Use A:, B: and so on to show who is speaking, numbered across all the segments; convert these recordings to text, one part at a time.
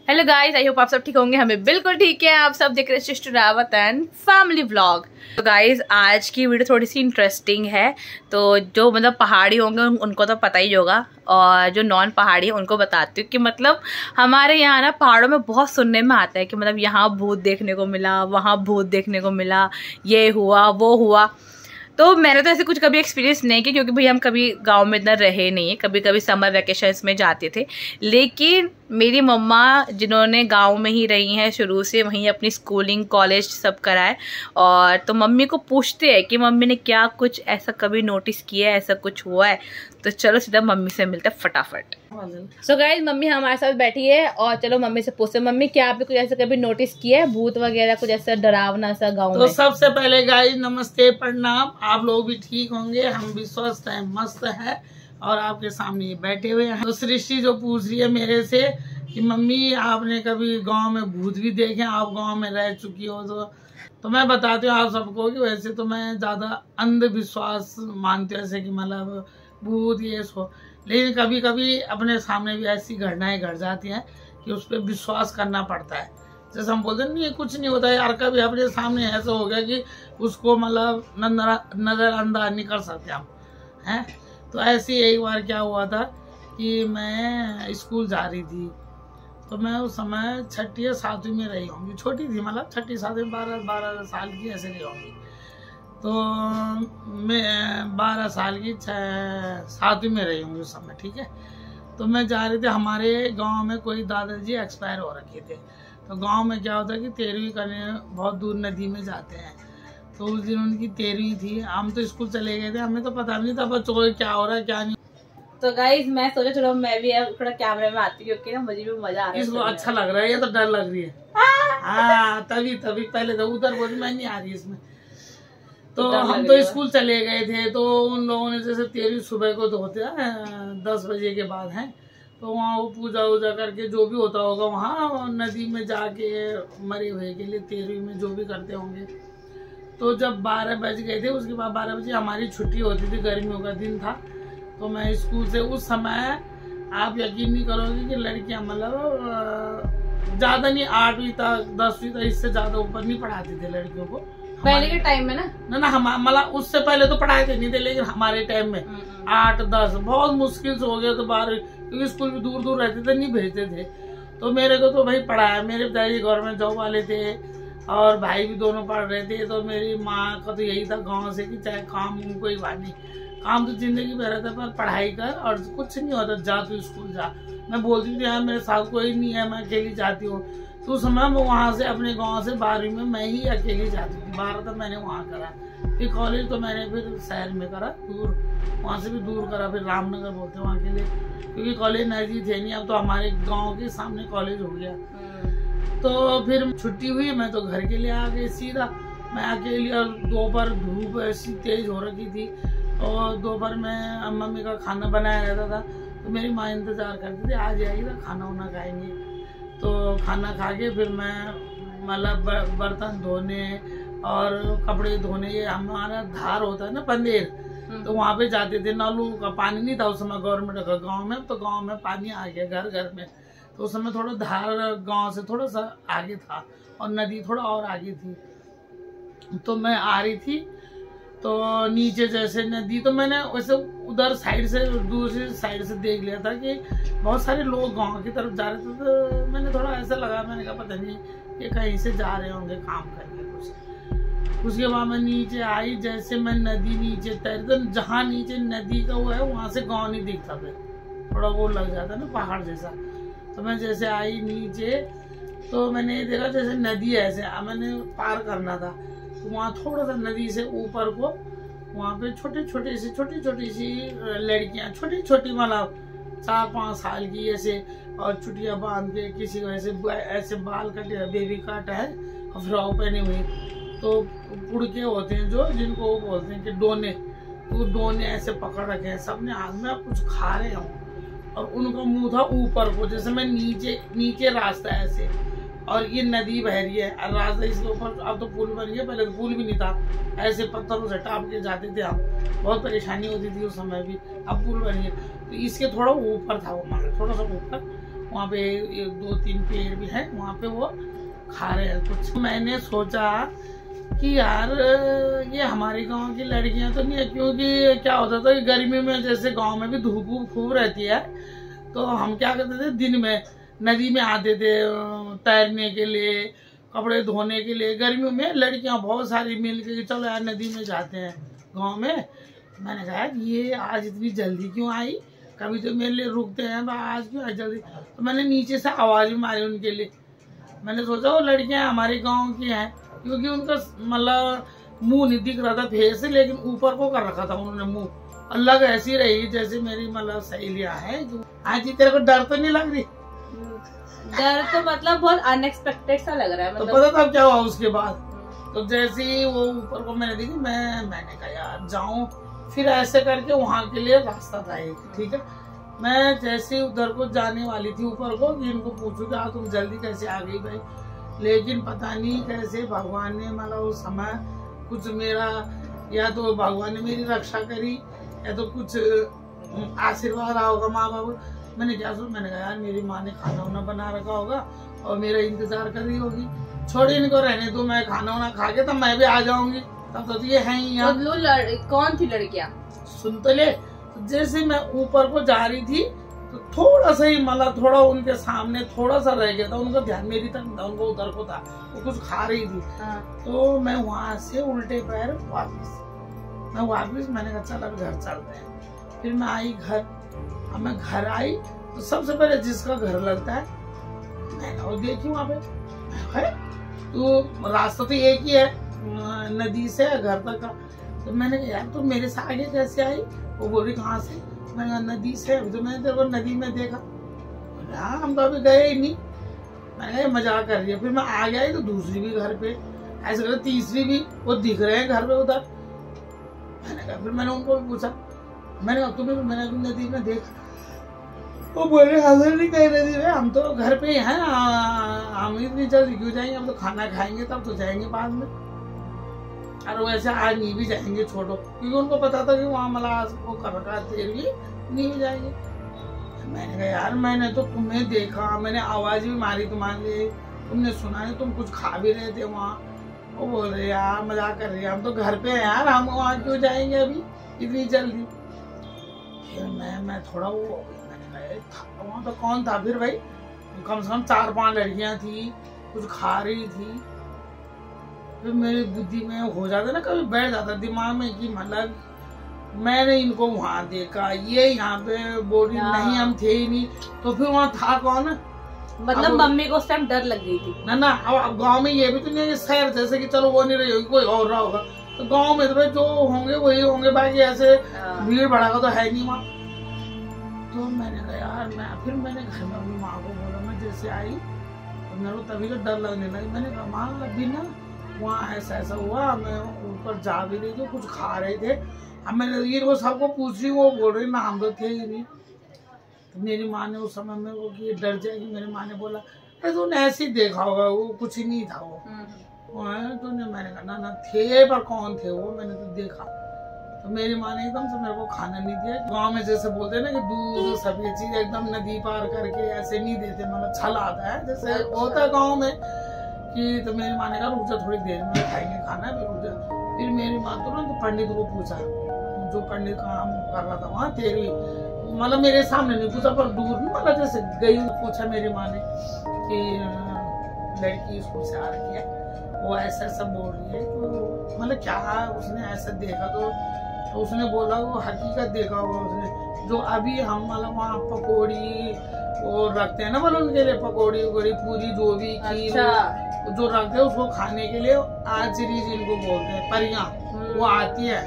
A: Hello guys, I hope आप सब ठीक होंगे। हमें बिल्कुल ठीक है। आप सब देख रहे हैं sister Rawat and family vlog. तो गाइस आज की वीडियो थोड़ी सी इंटरेस्टिंग है। तो जो मतलब पहाड़ी होंगे उनको तो पता ही होगा, और जो नॉन पहाड़ी है उनको बताती हूँ कि मतलब हमारे यहाँ ना पहाड़ों में बहुत सुनने में आता है कि मतलब यहाँ भूत देखने को मिला, वहाँ भूत देखने को मिला, ये हुआ वो हुआ। तो मैंने तो ऐसे कुछ कभी एक्सपीरियंस नहीं किया, क्योंकि भाई हम कभी गांव में इतना रहे नहीं है। कभी कभी समर वेकेशंस में जाते थे, लेकिन मेरी मम्मा जिन्होंने गांव में ही रही हैं शुरू से, वहीं अपनी स्कूलिंग कॉलेज सब करा है। और तो मम्मी को पूछते हैं कि मम्मी ने क्या कुछ ऐसा कभी नोटिस किया है, ऐसा कुछ हुआ है। तो चलो सीधा मम्मी से मिलते हैं फटाफट। सो गाइस मम्मी हमारे साथ बैठी है, और चलो मम्मी से पूछते हैं, मम्मी क्या आपने कुछ ऐसा कभी नोटिस किया है, भूत वगैरह कुछ ऐसा डरावना सा गाँव में?
B: तो सबसे पहले गाइस नमस्ते, प्रणाम। आप लोग भी ठीक होंगे, हम भी स्वस्थ हैं, मस्त है, और आपके सामने बैठे हुए हैं। तो सृष्टि जो पूछ रही है मेरे से कि मम्मी आपने कभी गांव में भूत भी देखे, आप गांव में रह चुकी हो, तो मैं बताती हूँ आप सबको कि वैसे तो मैं ज्यादा अंधविश्वास मानती हूँ, ऐसे कि मतलब भूत ये सो, लेकिन कभी कभी अपने सामने भी ऐसी घटनाएं घट जाती हैं कि उस पर विश्वास करना पड़ता है। जैसे हम बोलते हैं नहीं कुछ नहीं होता है यार, कभी अपने सामने ऐसा हो गया कि उसको मतलब नजरअंदाज नहीं कर सकते हम हैं। तो ऐसे एक बार क्या हुआ था कि मैं स्कूल जा रही थी, तो मैं उस समय 6ठी या 7वीं में रही होंगी, छोटी थी मतलब 6ठी 7वीं 12 साल की ऐसे रही होंगी। तो मैं 12 साल की 7वीं में रही होंगी उस समय, ठीक है। तो मैं जा रही थी, हमारे गांव में कोई दादाजी एक्सपायर हो रखे थे। तो गांव में क्या होता है कि 13वीं करने बहुत दूर नदी में जाते हैं। तो उस दिन उनकी 13वीं थी, हम तो स्कूल चले गए थे, हमें तो पता नहीं था बच्चों को क्या हो रहा है क्या नहीं।
A: तो गाइस मैं सोचा चलो मैं भी थोड़ा कैमरे में आती हूँ, क्योंकि ना मुझे भी मजा आ रहा है।
B: इसको अच्छा लग रहा है, ये तो डर लग रही है। हाँ तभी पहले तो उधर बोली मैं नहीं आ रही इसमें। तो हम तो स्कूल चले गए थे, तो उन लोगों ने जैसे 13वीं सुबह को तो होते हैं 10 बजे के बाद है, तो वहाँ वो पूजा वूजा करके जो भी होता होगा वहाँ नदी में जाके मरे हुए के लिए 13वीं में जो भी करते होंगे। तो जब 12 बज गए थे, उसके बाद 12 बजे हमारी छुट्टी होती थी, गर्मियों का दिन था। तो मैं स्कूल से उस समय आप यकीन नहीं करोगे कि लड़कियां मतलब ज्यादा नहीं 8वीं तक 10वीं तक, इससे ज्यादा ऊपर नहीं पढ़ाते थे लड़कियों को
A: पहले के टाइम में ना
B: हम मतलब उससे पहले तो पढ़ाए थे नहीं थे, लेकिन हमारे टाइम में 8-10 बहुत मुश्किल से हो गया। तो 12 क्योंकि स्कूल भी दूर दूर रहते थे, नहीं भेजते थे। तो मेरे को तो भाई पढ़ाया, मेरे पिताजी गवर्नमेंट जॉब वाले थे और भाई भी दोनों पढ़ रहे थे। तो मेरी माँ का तो यही था गाँव से कि चाहे काम कोई बात नहीं, काम तो जिंदगी में रहता है, पर पढ़ाई कर और कुछ नहीं होता, जा तू स्कूल जा। मैं बोलती थी यार मेरे साथ कोई नहीं है, मैं अकेली जाती हूँ। तो उस समय मैं वहाँ से अपने गांव से 12वीं में मैं ही अकेली जाती थी। 12 तक मैंने वहाँ करा, फिर कॉलेज तो मैंने फिर शहर में करा, दूर वहाँ से भी दूर करा, फिर रामनगर बोलते वहाँ के लिए, क्योंकि कॉलेज नजदीक थे नहीं। अब तो हमारे गाँव के सामने कॉलेज हो गया। तो फिर छुट्टी हुई, मैं तो घर के लिए आ गई सीधा, मैं अकेली। और दोपहर धूप ऐसी तेज हो रखी थी, और दोपहर में मम्मी का खाना बनाया रहता था, तो मेरी माँ इंतजार करती थी आ जाएगी तो खाना वाना खाएंगे। तो खाना खा के फिर मैं मतलब बर्तन धोने और कपड़े धोने, ये हमारा धार होता है ना पंदेर, तो वहाँ पे जाते थे। नलू का पानी नहीं था उस समय गवर्नमेंट का गाँव में, तो गाँव में पानी आ गया घर घर में। तो उस समय थोड़ा धार गाँव से थोड़ा सा आगे था, और नदी थोड़ा और आगे थी। तो मैं आ रही थी, तो नीचे जैसे नदी, तो मैंने वैसे उधर साइड से दूसरी साइड से देख लिया था कि बहुत सारे लोग गांव की तरफ जा रहे थे। तो मैंने थोड़ा ऐसा लगा, मैंने कहा पता नहीं ये कहीं से जा रहे होंगे काम करके कुछ। उसके बाद मैं नीचे आई, जैसे मैं नदी नीचे तैरती, तो जहाँ नीचे नदी का वो है वहाँ से गाँव नहीं दिखता, फिर थोड़ा वो लग जाता ना पहाड़ जैसा। तो मैं जैसे आई नीचे, तो मैंने ये देखा जैसे नदी है, ऐसे मैंने पार करना था। वहाँ थोड़ा सा नदी से ऊपर को वहाँ पे छोटी छोटी सी लड़कियाँ, छोटी छोटी मतलब 4-5 साल की ऐसे, और चुटिया बांध के, किसी को ऐसे बाल कटे, बेबी कट है और फ्रॉक पहनी हुई। तो पुड़के होते हैं जो, जिनको वो बोलते हैं कि डोने, तो डोने ऐसे पकड़ रखे हैं, सबने हाथ में कुछ खा रहे हों, और उनका मुंह था ऊपर को, जैसे मैं नीचे रास्ता ऐसे, और ये नदी बह रही है और रास्ता इसके ऊपर। अब तो पुल बन गया, पहले तो पुल भी नहीं था, ऐसे पत्थरों से टाप के जाते थे हम, बहुत परेशानी होती थी उस समय भी। अब पुल बन गया, तो इसके थोड़ा ऊपर था वो, थोड़ा सा ऊपर वहाँ पे 2-3 पेड़ भी है, वहाँ पे वो खा रहे हैं कुछ। मैंने सोचा कि यार ये हमारे गांव की लड़कियां तो नहीं है, क्योंकि क्या होता था कि गर्मी में जैसे गांव में भी धूप खूब रहती है, तो हम क्या करते थे दिन में नदी में आते थे तैरने के लिए, कपड़े धोने के लिए। गर्मियों में लड़कियां बहुत सारी मिल के चलो यार नदी में जाते हैं गांव में। मैंने कहा ये आज इतनी जल्दी क्यों आई, कभी तो मेरे लिए रुकते हैं, आज क्यों आई जल्दी। तो मैंने नीचे से आवाज भी मारी उनके लिए। मैंने सोचा वो लड़कियां हमारे गांव की हैं, क्योंकि उनका मतलब मुंह नहीं दिख रहा था फेस से, लेकिन ऊपर को कर रखा था उन्होंने मुंह, अलग ऐसी रही जैसे मेरी मतलब सहेलियां हैं। आज तेरे को डर तो नहीं लग रही?
A: डर तो मतलब बहुत अनएक्सपेक्टेड सा लग रहा है।
B: मतलब तो पता था क्या हुआ उसके बाद? तो जैसे ही वो ऊपर को मैंने देखी, मैंने कहा यार जाऊं, फिर ऐसे करके वहां के लिए रास्ता था एक, ठीक है। मैं जैसे उधर को जाने वाली थी ऊपर को कि इनको पूछू कि तुम जल्दी कैसे आ गई भाई, लेकिन पता नहीं कैसे भगवान ने मतलब उस समय कुछ मेरा, या तो भगवान ने मेरी रक्षा करी या तो कुछ आशीर्वाद रहा होगा माँ बाप। मैंने क्या सोचा, मैंने कहा यार मेरी माँ ने खाना वाना बना रखा होगा और मेरा इंतजार कर रही होगी, छोड़ इनको रहने दो, मैं खाना वाना खा के तब मैं भी आ जाऊंगी, तब तो ये है ही यहाँ।
A: कौन थी लड़कियाँ?
B: सुन तो ले। जैसे मैं ऊपर को जा रही थी तो थोड़ा सा ही मतलब थोड़ा उनके सामने थोड़ा सा रह गया था, उनका ध्यान मेरी तरफ था, उनको उधर को था, वो कुछ खा रही थी। तो मैं वहां से उल्टे पैर वापिस मैंने कहा चल अब घर चलते हैं। फिर मैं आई घर। अब मैं घर आई तो सबसे पहले जिसका घर लगता है मैंने और देखी वहां पे है, तो रास्ता तो एक ही है नदी से घर तक का। तो मैंने कहा यार तुम मेरे से आगे कैसे आई? वो बोली कहाँ से? मैंने कहा नदी से। तो मैंने तेरे को नदी में देखा। हाँ हम तो अभी गए ही नहीं। मैंने कहा मजाक कर रही है। फिर मैं आ गया तो दूसरी भी घर पे ऐसे कर, तीसरी भी वो दिख रहे हैं घर पे उधर। मैंने कहा, फिर मैंने उनको भी पूछा, मैंने कहा तुम्हें मैंने अभी नदी में देखा? वो बोले हाजिर नहीं कह रही थी, हम तो घर पे ही हैं, हम इतनी जल्दी क्यों जाएंगे, हम तो खाना खाएंगे तब तो जाएंगे बाद में, और वैसे आज नहीं भी जाएंगे छोड़ो, क्योंकि उनको पता था कि वहाँ मलाज को कर रखा तेरे लिए नहीं भी जाएंगे। मैंने कहा यार मैंने तो तुम्हें देखा, मैंने आवाज भी मारी तुम्हारे लिए, तुमने सुना नहीं, तुम कुछ खा भी रहे थे वहाँ। वो बोल रहे यार मजाक कर रही है, हम तो घर पे हैं यार, हम वहाँ क्यों जाएंगे अभी इतनी जल्दी। फिर मैं थोड़ा वो वहाँ तो कौन था फिर भाई, कम से कम 4-5 लड़कियां थी, कुछ खा रही थी। फिर मेरी बुद्धि में हो जाता ना, कभी बैठ जाता दिमाग में कि मतलब मैंने इनको वहां देखा, ये यहाँ पे बोली नहीं हम थे ही नहीं, तो फिर वहाँ था कौन?
A: मतलब मम्मी को उस टाइम डर लग गई थी
B: ना। अब गांव में ये भी तो नहीं है शहर जैसे कि चलो वो नहीं रही होगी, कोई और रहा होगा, तो गांव में तो भाई जो होंगे वही होंगे, बाकी ऐसे भीड़ भड़ाका तो है नहीं वहाँ। तो मैंने कहा यार फिर मैंने घर में अपनी माँ को बोला, मैं जैसे आई तो मेरे को तभी तो डर लगने लगा। मैंने कहा माँ अभी ना वहाँ ऐसा हुआ, मैं ऊपर जा भी रही थी, कुछ खा रहे थे, अब मैंने ये वो सबको पूछ रही, वो बोल रही ना हम तो थे ही नहीं। तो मेरी माँ ने उस समय में वो कि डर जाएगी, मेरी माँ ने बोला अरे तूने ऐसे ही देखा होगा, वो कुछ ही नहीं था वो तूने। मैंने कहा ना थे, पर कौन थे वो, मैंने तो देखा। तो मेरी माँ ने एकदम से मेरे को खाना नहीं दिया। गांव में जैसे बोलते हैं ना कि दूध सभी चीज एकदम नदी पार करके ऐसे नहीं देते, मतलब छल आता है जैसे होता है गाँव में कि। तो मेरी माँ ने कहा रुक जा थोड़ी देर में खाएंगे खाना, फिर रुक जा। फिर मेरी माँ तुरंत पंडित को पूछा, जो पंडित काम कर रहा था वहाँ, तेरी मतलब मेरे सामने नहीं पूछा पर दूर मतलब जैसे गई, पूछा मेरी माँ ने कि लड़की स्कूल से आ रही है, वो ऐसा बोल रही है, तो मतलब क्या उसने ऐसा देखा? तो उसने बोला वो हकीकत देखा होगा उसने, जो अभी हम मतलब वहाँ पकौड़ी वो रखते हैं ना, मतलब उनके लिए पकौड़ी वकौड़ी पूरी जो भी खीर जो रखते हैं उसको खाने के लिए आचरी जिनको बोलते हैं परियां, वो आती है।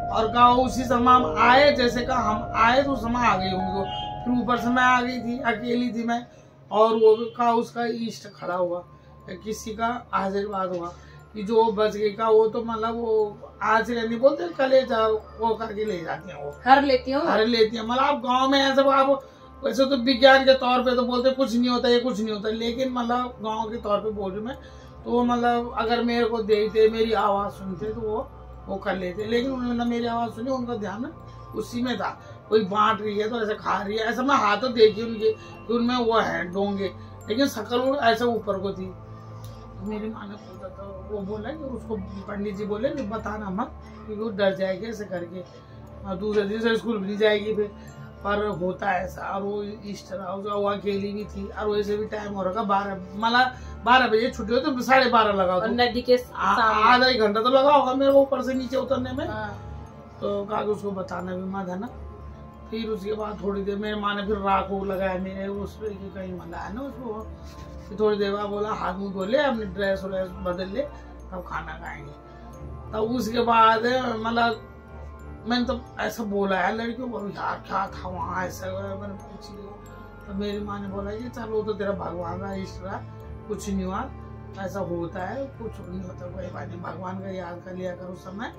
B: और कहा उसी समय हम आए, जैसे कहा हम आए तो उस समय आ गई उनको। फिर ऊपर से मैं आ गई थी, अकेली थी मैं, और वो कहा उसका इष्ट खड़ा हुआ, किसी का आशीर्वाद हुआ कि जो बच गई का, वो तो मतलब वो आज नहीं बोलते कलेजा वो करके ले जाती हैं, वो
A: हर लेती है
B: मतलब आप गाँव में ऐसा आप वैसे तो विज्ञान के तौर पे तो बोलते कुछ नहीं होता, ये कुछ नहीं होता, लेकिन मतलब गांव के तौर पे बोल रही मैं, तो मतलब अगर मेरे को देखते मेरी आवाज सुनते तो वो कर लेते, लेकिन उन्होंने मेरी आवाज सुनी, उनका ध्यान उसी में था। कोई बांट रही है तो ऐसे खा रही है, ऐसा मैं हाथों देखी उनके कि उनमें वो है डोंगे, लेकिन शक्ल ऐसे ऊपर को थी। मेरी माँ ने पूछा तो वो बोला कि उसको पंडित जी बोले कि बताना मत क्योंकि वो डर जाएगी ऐसे करके, और दूसरे दिन से स्कूल भी नहीं जाएगी फिर। पर होता है ऐसा। और वो इस तरह वो अकेली भी थी, और वैसे भी टाइम हो रहा 12 बजे छुट्टी हो तो 12:30 लगा दो,
A: नदी के
B: आधा एक घंटा तो लगा होगा मेरे को ऊपर से नीचे उतरने में। तो कहा कि उसको बताना भी मत है ना। फिर उसके बाद थोड़ी देर मेरी माँ ने फिर राख लगाया मेरे उस पर कि कहीं मला है ना उसको। फिर थोड़ी देर बाद बोला हाथ मुँह धो ले, अपनी ड्रेस व्रेस बदल ले, तब खाना खाएंगे। तब उसके बाद मतलब मैंने तो ऐसा बोला है लड़कियों को, यार क्या था वहाँ ऐसा, मैंने पूछ लिया। तो मेरी माँ ने बोला कि चलो तो तेरा भगवान का इष्ट रहा, कुछ नहीं हुआ, ऐसा होता है, कुछ नहीं होता, कोई बात नहीं, भगवान का याद कर लिया करो समय।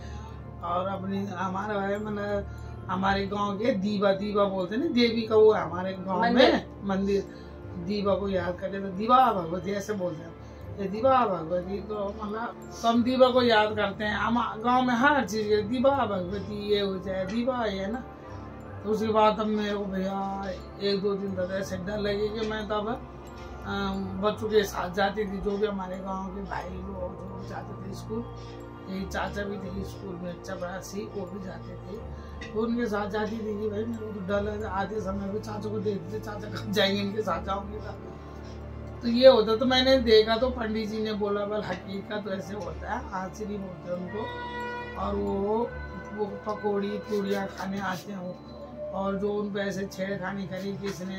B: और अपनी हमारा है मतलब हमारे गांव के दीवा बोलते हैं ना, देवी का वो है हमारे गांव में मंदिर, दीवा को याद करते तो दीवा भगवती ऐसे बोलते हैं, ये दीवा भगवती। तो मतलब हम दीवा को याद करते हैं, हम गांव में हर चीज दीवा भगवती ये हो जाए, दीवा ये ना। तो उसके बाद तब मेरे को भैया 1-2 दिन तक ऐसे डर लगे कि मैं तब बच्चों के साथ जाती थी, जो भी हमारे गांव के भाई लोग जो जाते थे स्कूल, यही चाचा भी थे स्कूल में, अच्छा बड़ा सी वो भी जाते थे, तो उनके साथ जाती थी कि भाई मेरे को तो डर लगता, आते समय भी चाचा को देखते थे, चाचा कब जाएंगे इनके साथ जाऊंगी तब। तो ये होता, तो मैंने देखा तो पंडित जी ने बोला बल हकीकत तो ऐसे होता है, आश्चर्य बोलते हैं उनको, और वो पकौड़ी पूड़ियाँ खाने आते हैं, और जो उन पे ऐसे छेड़खानी करी किसने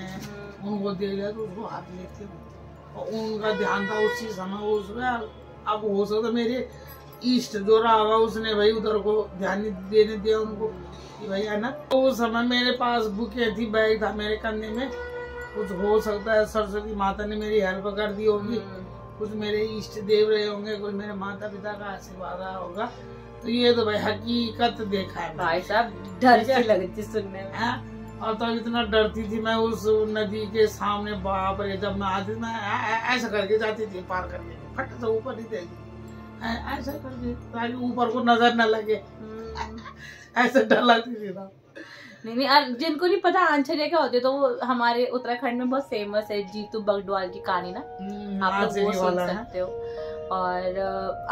B: उनको दे लिया तो उसको हाथ लेते हो, और उनका ध्यान था उसी समय उसमें। अब हो सकता मेरे ईस्ट जो रहा होगा उसने भाई उधर को ध्यान देने दिया उनको कि भाई है ना। तो उस समय मेरे पास बुके थी, बैग था मेरे कंधे में, कुछ हो सकता है सरस्वती माता ने मेरी हेल्प कर दी होगी, कुछ मेरे इष्ट देव रहे होंगे, कुछ मेरे माता पिता का आशीर्वाद रहा होगा। तो ये तो भाई हकीकत देखा है
A: भाई साहब, डर सी लगती सुनने में।
B: और तो इतना डरती थी मैं उस नदी के सामने, बाप रे, जब मैं आती मैं ऐसा करके जाती थी पार करके, फट से ऊपर नहीं देखती, ऐसा करके ताकि ऊपर को नजर न लगे, ऐसे डर लगती थी ना।
A: नहीं, जिनको नहीं पता आंचर्य क्या होती है, तो वो हमारे उत्तराखंड में बहुत फेमस है, जीतू बगडवाल की कहानी ना, आप लोग वो सुन सकते हो। और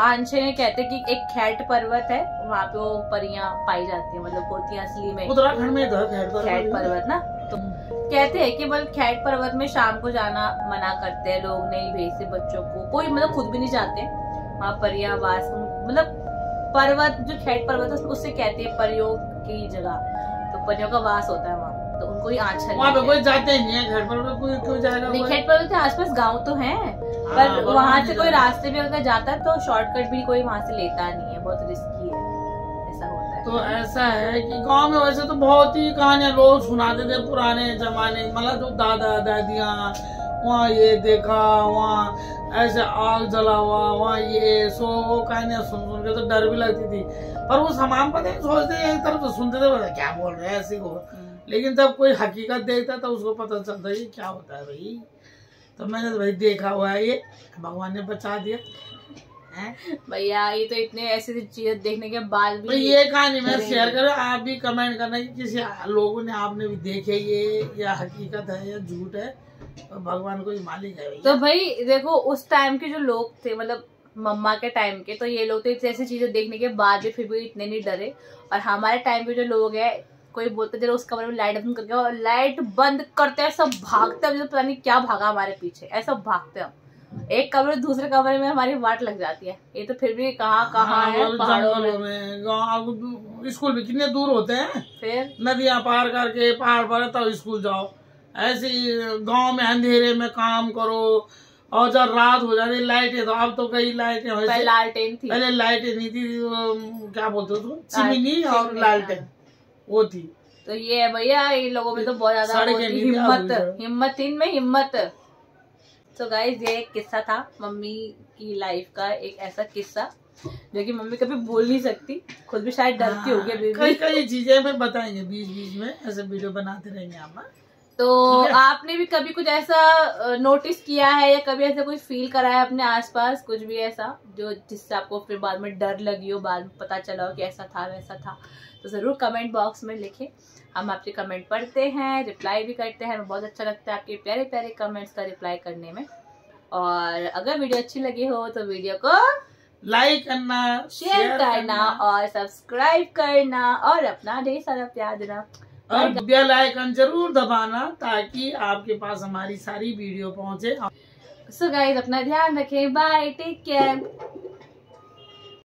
A: आंचर्य कहते हैं कि एक खैट पर्वत है, वहाँ पे वो परियां पाई जाती है, मतलब होती है असली में
B: उत्तराखंड में
A: खैट पर्वत ना। तो कहते हैं कि मतलब खैट पर्वत में शाम को जाना मना करते हैं लोग, नहीं भेजते बच्चों को, कोई मतलब खुद भी नहीं जाते वहाँ, परियां वास, मतलब पर्वत जो खैट पर्वत है उससे कहते हैं परियों की जगह, तो परियों का वास होता है वहाँ, तो उनको ही आंचर्य।
B: वहाँ पे कोई जाते ही नहीं है, खैट पर्वत कोई क्यों जाएगा?
A: खैट पर्वत के आसपास गाँव तो है, पर वहाँ से कोई रास्ते में अगर जाता है तो शॉर्टकट भी कोई वहाँ से लेता नहीं है, बहुत रिस्की है, ऐसा होता है।
B: तो ऐसा है कि गांव में वैसे तो बहुत ही कहानियां लोग सुनाते थे पुराने जमाने, मतलब जो दादा दादियाँ, वहाँ ये देखा, वहाँ ऐसे आग जला हुआ, वहाँ ये सो, वो कहानियां सुन के तो डर भी लगती थी, पर वो सामान पता नहीं सोचते एक तरफ तो सुनते थे, पता क्या बोल रहे हैं ऐसे को, लेकिन जब कोई हकीकत देखता तो उसको पता चलता है क्या होता है भाई। तो मैंने तो भाई देखा हुआ है, ये भगवान ने बचा दिया
A: भैया। ये तो इतने ऐसी चीजें देखने के बाद भी
B: ये कहानी मैं शेयर करूँ, आप भी कमेंट करना कि किसी लोगों ने आपने भी देखे ये, या हकीकत है या झूठ है, तो भगवान को ही मालिक है।
A: तो भाई देखो उस टाइम के जो लोग थे, मतलब मम्मा के टाइम के, तो ये लोग तो ऐसी चीजें देखने के बाद भी फिर भी इतने नहीं डरे, और हमारे टाइम के जो लोग हैं, कोई बोलते जरा उस कमरे में लाइट बंद करके, और लाइट बंद करते हैं सब भागते हैं, पता नहीं क्या भागा हमारे पीछे, ऐसा भागते हैं, एक कमरे दूसरे कमरे में हमारी वाट लग जाती है। ये तो फिर भी कहाँ है,
B: जंगलों में, गाँव स्कूल भी कितने दूर होते हैं, फिर नदियाँ पार करके पहाड़ पर तब स्कूल जाओ, ऐसे गांव में अंधेरे में काम करो, और जब रात हो जाती लाइटें, तो अब तो कई लाइटें,
A: लालटेन थी,
B: पहले लाइटें नहीं थी, क्या बोलते हो तुम, चिमनी और लालटेन वो थी।
A: तो ये है भैया, इन लोगों में तो बहुत ज्यादा हिम्मत इनमें हिम्मत। तो गाइस ये एक किस्सा था मम्मी की लाइफ का, एक ऐसा किस्सा जो कि मम्मी कभी बोल नहीं सकती, खुद भी शायद डरती होगी।
B: कई चीजें फिर बताएंगे बीच बीच में, ऐसे वीडियो बनाते रहेंगे हम।
A: तो आपने भी कभी कुछ ऐसा नोटिस किया है, या कभी ऐसा कुछ फील करा है अपने आसपास, कुछ भी ऐसा जो जिससे आपको फिर बाद में डर लगी हो, बाद में पता चला हो कि ऐसा था वैसा था, तो ज़रूर कमेंट बॉक्स में लिखें, हम आपके कमेंट पढ़ते हैं, रिप्लाई भी करते हैं। हमें बहुत अच्छा लगता है आपके प्यारे प्यारे कमेंट्स का रिप्लाई करने में। और अगर वीडियो अच्छी लगी हो तो वीडियो को
B: लाइक करना,
A: शेयर करना और सब्सक्राइब करना और अपना ढेर सारा प्यार देना
B: और बेल आइकन जरूर दबाना ताकि आपके पास हमारी सारी वीडियो पहुंचे।
A: सो गाइस अपना ध्यान रखें, बाय, टेक केयर।